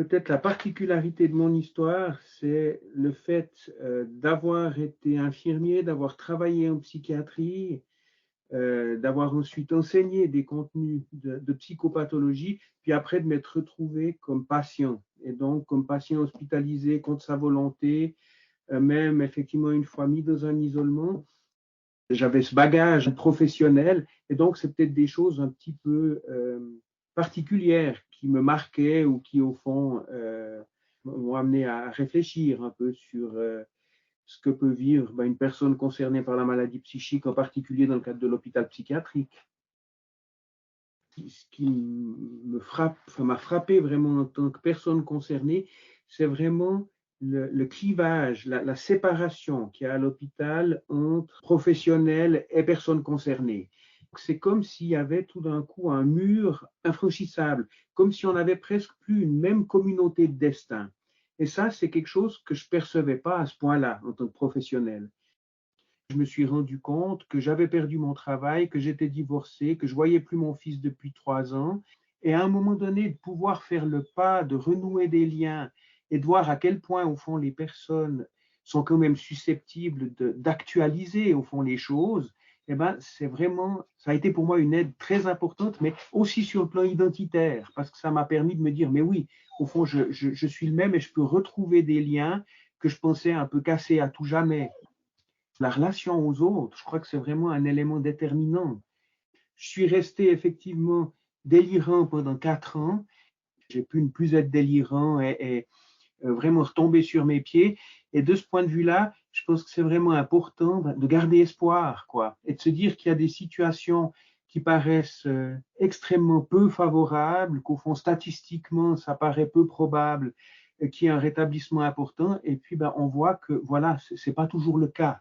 Peut-être la particularité de mon histoire, c'est le fait d'avoir été infirmier, d'avoir travaillé en psychiatrie, d'avoir ensuite enseigné des contenus de psychopathologie, puis après de m'être retrouvé comme patient. Et donc, comme patient hospitalisé contre sa volonté, même effectivement une fois mis dans un isolement, j'avais ce bagage professionnel. Et donc, c'est peut-être des choses un petit peu particulières qui me marquaient ou qui, au fond, m'ont amené à réfléchir un peu sur ce que peut vivre une personne concernée par la maladie psychique, en particulier dans le cadre de l'hôpital psychiatrique. Ce qui m'a frappé vraiment en tant que personne concernée, c'est vraiment le clivage, la séparation qu'il y a à l'hôpital entre professionnels et personnes concernées. C'est comme s'il y avait tout d'un coup un mur infranchissable, comme si on n'avait presque plus une même communauté de destin. Et ça, c'est quelque chose que je ne percevais pas à ce point-là en tant que professionnel. Je me suis rendu compte que j'avais perdu mon travail, que j'étais divorcé, que je voyais plus mon fils depuis 3 ans. Et à un moment donné, de pouvoir faire le pas, de renouer des liens et de voir à quel point, au fond, les personnes sont quand même susceptibles d'actualiser, au fond, les choses, eh ben, c'est vraiment, ça a été pour moi une aide très importante, mais aussi sur le plan identitaire, parce que ça m'a permis de me dire, mais oui, au fond, je suis le même et je peux retrouver des liens que je pensais un peu cassés à tout jamais. La relation aux autres, je crois que c'est vraiment un élément déterminant. Je suis resté effectivement délirant pendant 4 ans. J'ai pu ne plus être délirant et vraiment retomber sur mes pieds. Et de ce point de vue-là, je pense que c'est vraiment important de garder espoir, quoi, et de se dire qu'il y a des situations qui paraissent extrêmement peu favorables, qu'au fond, statistiquement, ça paraît peu probable qu'il y ait un rétablissement important. Et puis, on voit que, voilà, c'est pas toujours le cas.